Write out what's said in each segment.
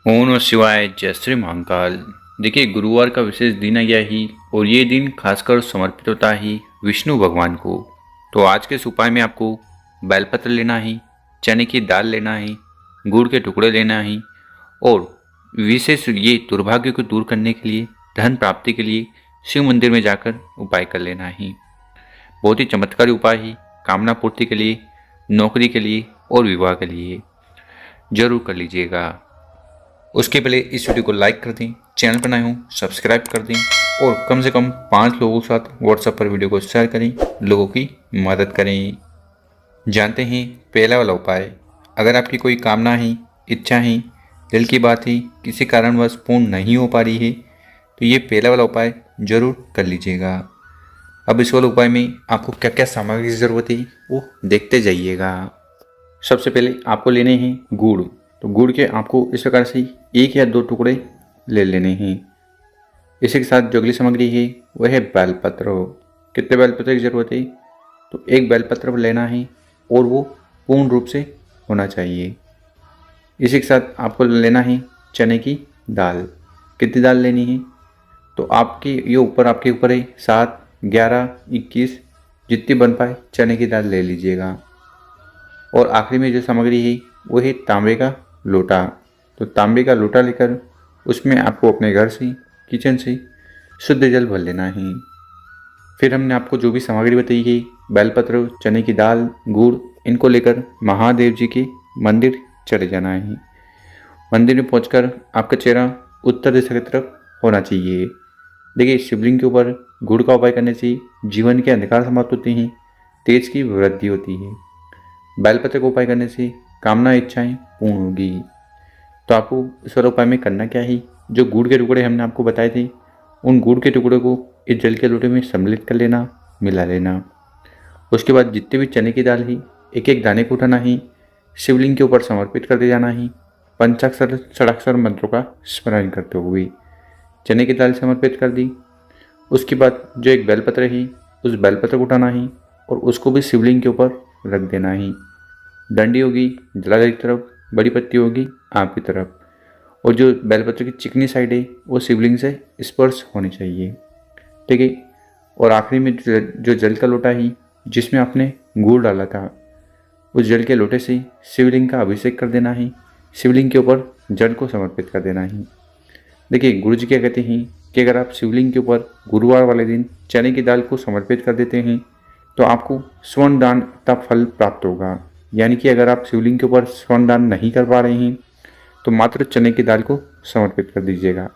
ओम नमः शिवाय। जय श्री महाकाल। देखिए, गुरुवार का विशेष दिन है यही, और ये दिन खासकर समर्पित होता है विष्णु भगवान को। तो आज के इस उपाय में आपको बेलपत्र लेना है, चने की दाल लेना है, गुड़ के टुकड़े लेना है, और विशेष ये दुर्भाग्य को दूर करने के लिए, धन प्राप्ति के लिए शिव मंदिर में जाकर उपाय कर लेना है। बहुत ही चमत्कारी उपाय है, कामना पूर्ति के लिए, नौकरी के लिए और विवाह के लिए। जरूर कर लीजिएगा। उसके पहले इस वीडियो को लाइक कर दें, चैनल पर नए हो सब्सक्राइब कर दें, और कम से कम 5 लोगों के साथ व्हाट्सएप पर वीडियो को शेयर करें, लोगों की मदद करें। जानते हैं पहला वाला उपाय। अगर आपकी कोई कामना है, इच्छा है, दिल की बात है, किसी कारणवश पूर्ण नहीं हो पा रही है, तो ये पहला वाला उपाय जरूर कर लीजिएगा। अब इस वाले उपाय में आपको क्या क्या सामग्री की ज़रूरत है वो देखते जाइएगा। सबसे पहले आपको लेने हैं गुड़। तो गुड़ के आपको इस प्रकार से 1 या 2 टुकड़े ले लेने हैं। इसी के साथ जो अगली सामग्री है वह है बेलपत्र। कितने बेलपत्र की ज़रूरत है? तो 1 बेलपत्र लेना है, और वो पूर्ण रूप से होना चाहिए। इसी के साथ आपको लेना है चने की दाल। कितनी दाल लेनी है? तो आपके ऊपर है, 7, 11, 21 जितनी बन पाए चने की दाल ले लीजिएगा। और आखिरी में जो सामग्री है वो है तांबे का लोटा। तो तांबे का लोटा लेकर उसमें आपको अपने घर से, किचन से शुद्ध जल भर लेना है। फिर हमने आपको जो भी सामग्री बताई है, बेलपत्र, चने की दाल, गुड़, इनको लेकर महादेव जी के मंदिर चले जाना है। मंदिर में पहुंचकर आपका चेहरा उत्तर दिशा की तरफ होना चाहिए। देखिए, शिवलिंग के ऊपर गुड़ का उपाय करने से जीवन के अंधकार समाप्त होते हैं, तेज की वृद्धि होती है। बेलपत्र का उपाय करने से कामना इच्छाएं पूर्ण होगी। तो आपको इस वाले उपाय में करना क्या है? जो गुड़ के टुकड़े हमने आपको बताए थे, उन गुड़ के टुकड़े को इस जल के लोटे में सम्मिलित कर लेना, मिला लेना। उसके बाद जितने भी चने की दाल है, एक एक दाने को उठाना है, शिवलिंग के ऊपर समर्पित कर दे जाना है, पंचाक्षर षडाक्षर मंत्रों का स्मरण करते हुए। चने की दाल समर्पित कर दी। उसके बाद जो एक बेलपत्र है, उस बेलपत्र को उठाना है और उसको भी शिवलिंग के ऊपर रख देना है। डंडी होगी जलाधारी की तरफ, बड़ी पत्ती होगी आपकी तरफ, और जो बेलपत्र की चिकनी साइड है वो शिवलिंग से स्पर्श होनी चाहिए। ठीक है। और आखिरी में जो जल का लोटा है जिसमें आपने गुड़ डाला था, उस जल के लोटे से शिवलिंग का अभिषेक कर देना है, शिवलिंग के ऊपर जल को समर्पित कर देना है। देखिए, गुरु जी क्या कहते हैं कि अगर आप शिवलिंग के ऊपर गुरुवार वाले दिन चने की दाल को समर्पित कर देते हैं तो आपको स्वर्ण दान का फल प्राप्त होगा। यानी कि अगर आप शिवलिंग के ऊपर स्वर्ण दान नहीं कर पा रहे हैं तो मात्र चने की दाल को समर्पित कर दीजिएगा।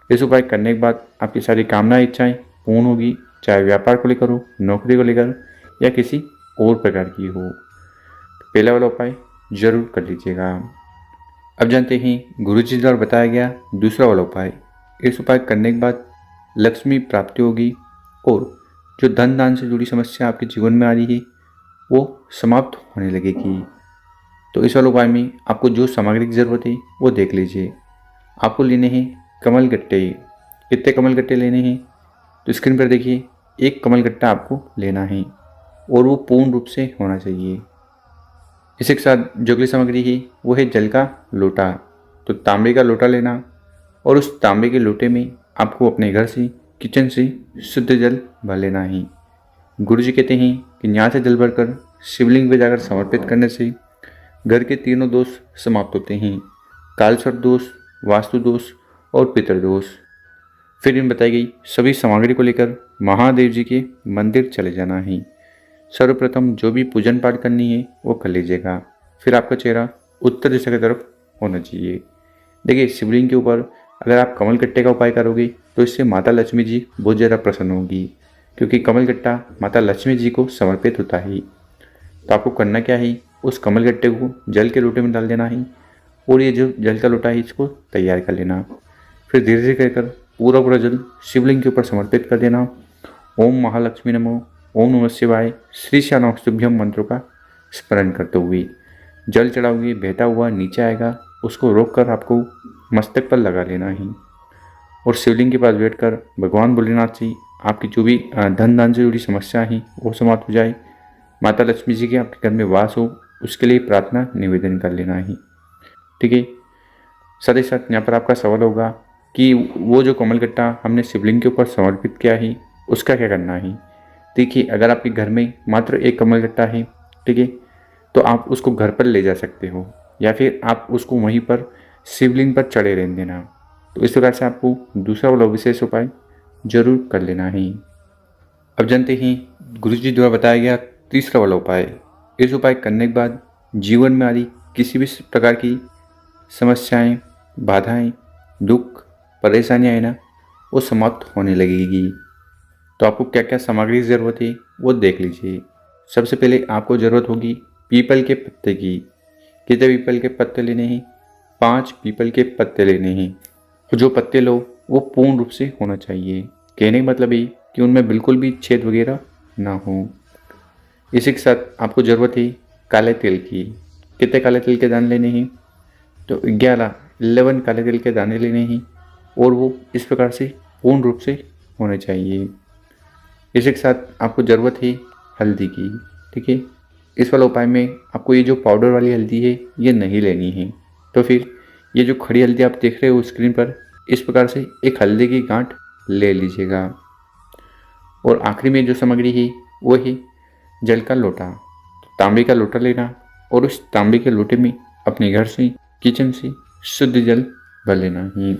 इस उपाय करने के बाद आपकी सारी कामनाएं इच्छाएं पूर्ण होगी, चाहे व्यापार को लेकर हो, नौकरी को लेकर, या किसी और प्रकार की हो। पहला वाला उपाय जरूर कर लीजिएगा। अब जानते हैं गुरु जी द्वारा बताया गया दूसरा वाला उपाय। इस उपाय करने के बाद लक्ष्मी प्राप्ति होगी, और जो धन दान से जुड़ी समस्या आपके जीवन में आ रही है वो समाप्त होने लगेगी। तो इस वाले उपाय में आपको जो सामग्री की ज़रूरत है वो देख लीजिए। आपको लेने हैं कमल गट्टे। कितने कमल गट्टे लेने हैं? तो स्क्रीन पर देखिए, 1 कमल गट्टा आपको लेना है, और वो पूर्ण रूप से होना चाहिए। इसी के साथ जो अगली सामग्री है वो है जल का लोटा। तो तांबे का लोटा लेना, और उस तांबे के लोटे में आपको अपने घर से, किचन से शुद्ध जल भर लेना है। गुरु जी कहते हैं कि यहाँ से जल भरकर शिवलिंग पे जाकर समर्पित करने से घर के तीनों दोष समाप्त होते हैं, कालसर्प दोष, वास्तु दोष और पितृदोष। फिर इन बताई गई सभी सामग्री को लेकर महादेव जी के मंदिर चले जाना है। सर्वप्रथम जो भी पूजन पाठ करनी है वो कर लीजिएगा। फिर आपका चेहरा उत्तर दिशा की तरफ होना चाहिए। देखिए, शिवलिंग के ऊपर अगर आप कमल गट्टे का उपाय करोगे तो इससे माता लक्ष्मी जी बहुत ज़्यादा प्रसन्न होगी, क्योंकि कमल गट्टा माता लक्ष्मी जी को समर्पित होता है। तो आपको करना क्या है? उस कमल गट्टे को जल के लोटे में डाल देना है, और ये जो जल का लोटा है इसको तैयार कर लेना। फिर धीरे धीरे कहकर पूरा पूरा जल शिवलिंग के ऊपर समर्पित कर देना। ओम महालक्ष्मी नमो, ओम नमः शिवाय, श्री श्यानोस्तुभ्यम मंत्रों का स्मरण करते हुए जल चढ़ाओगे, बहता हुआ नीचे आएगा, उसको रोक कर आपको मस्तक पर लगा लेना है, और शिवलिंग के पास बैठकर भगवान भोलेनाथ से आपकी जो भी धन दान से जुड़ी समस्या है वो समाप्त हो जाए, माता लक्ष्मी जी के आपके घर में वास हो, उसके लिए प्रार्थना निवेदन कर लेना है। ठीक है। साथ ही साथ यहाँ पर आपका सवाल होगा कि वो जो कमलगट्टा हमने शिवलिंग के ऊपर समर्पित किया है उसका क्या करना है। देखिए, अगर आपके घर में मात्र एक कमलगट्टा है, ठीक है, तो आप उसको घर पर ले जा सकते हो या फिर आप उसको वहीं पर शिवलिंग पर चढ़े रहने देना। तो इस प्रकार से आपको दूसरा वाला विशेष उपाय जरूर कर लेना है। अब जानते हैं गुरुजी द्वारा बताया गया तीसरा वाला उपाय। इस उपाय करने के बाद जीवन में आ रही किसी भी प्रकार की समस्याएं, बाधाएं, दुख, परेशानियां है ना, वो समाप्त होने लगेगी। तो आपको क्या क्या सामग्री की ज़रूरत है वो देख लीजिए। सबसे पहले आपको ज़रूरत होगी पीपल के पत्ते की। कितने पीपल के पत्ते लेने हैं? 5 पीपल के पत्ते लेने हैं। जो पत्ते लो वो पूर्ण रूप से होना चाहिए। कहने का मतलब है कि उनमें बिल्कुल भी छेद वगैरह ना हो। इसी के साथ आपको ज़रूरत है काले तिल की। कितने काले तिल के दाने लेने हैं? तो 11 काले तिल के दाने लेने हैं और वो इस प्रकार से पूर्ण रूप से होने चाहिए। इसी के साथ आपको ज़रूरत है हल्दी की, ठीक है। इस वाले उपाय में आपको ये जो पाउडर वाली हल्दी है ये नहीं लेनी है। तो फिर ये जो खड़ी हल्दी आप देख रहे हो स्क्रीन पर, इस प्रकार से एक हल्दी की गांठ ले लीजिएगा। और आखिरी में जो सामग्री है वो है जल का लोटा। तांबे का लोटा लेना और उस तांबे के लोटे में अपने घर से, किचन से शुद्ध जल भर लेना है।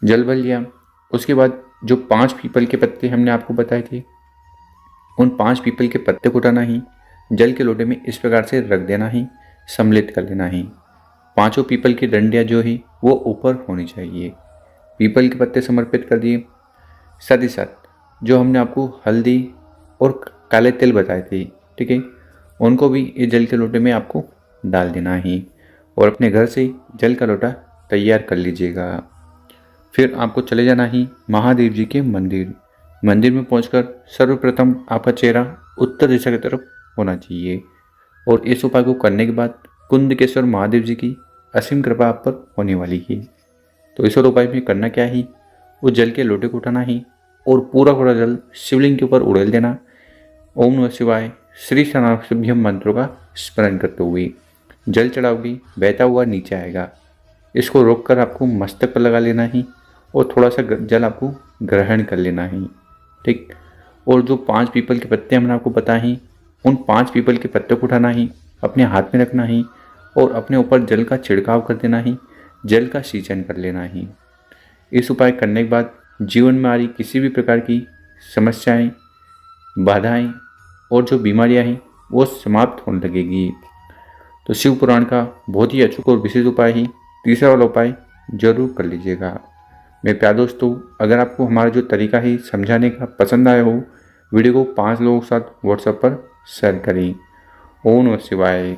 जल भर लिया, उसके बाद जो 5 पीपल के पत्ते हमने आपको बताए थे, उन 5 पीपल के पत्ते को उठाना ही जल के लोटे में इस प्रकार से रख देना ही, सम्मिलित कर लेना ही। 5 पीपल की डंडियाँ जो है वो ऊपर होनी चाहिए। पीपल के पत्ते समर्पित कर दिए। साथ ही साथ जो हमने आपको हल्दी और काले तिल बताए थे, ठीक है, उनको भी इस जल के लोटे में आपको डाल देना है और अपने घर से जल का लोटा तैयार कर लीजिएगा। फिर आपको चले जाना ही महादेव जी के मंदिर। मंदिर में पहुंचकर सर्वप्रथम आपका चेहरा उत्तर दिशा की तरफ होना चाहिए और इस उपाय को करने के बाद कुंदकेश्वर महादेव जी की असीम कृपा आप पर होने वाली है। तो इस और उपाय में करना क्या है, वो जल के लोटे को उठाना ही और पूरा पूरा जल शिवलिंग के ऊपर उड़ेल देना। ओम नमः शिवाय श्री शनाभ्यम मंत्रों का स्मरण करते हुए जल चढ़ाओगे, बहता हुआ नीचे आएगा। इसको रोककर आपको मस्तक पर लगा लेना ही और थोड़ा सा जल आपको ग्रहण कर लेना है, ठीक। और जो 5 पीपल के पत्ते हमने आपको बताए हैं, उन 5 पीपल के पत्ते को उठाना ही, अपने हाथ में रखना ही और अपने ऊपर जल का छिड़काव कर देना ही, जल का सिंचन कर लेना ही। इस उपाय करने के बाद जीवन में आ रही किसी भी प्रकार की समस्याएं, बाधाएं और जो बीमारियां हैं वो समाप्त होने लगेगी। तो शिव पुराण का बहुत ही अचूक और विशेष उपाय ही तीसरा वाला उपाय जरूर कर लीजिएगा। मेरे प्यारे दोस्तों, अगर आपको हमारा जो तरीका है समझाने का पसंद आया हो, वीडियो को 5 लोगों के साथ व्हाट्सएप पर शेयर करें। ओम नमः शिवाय।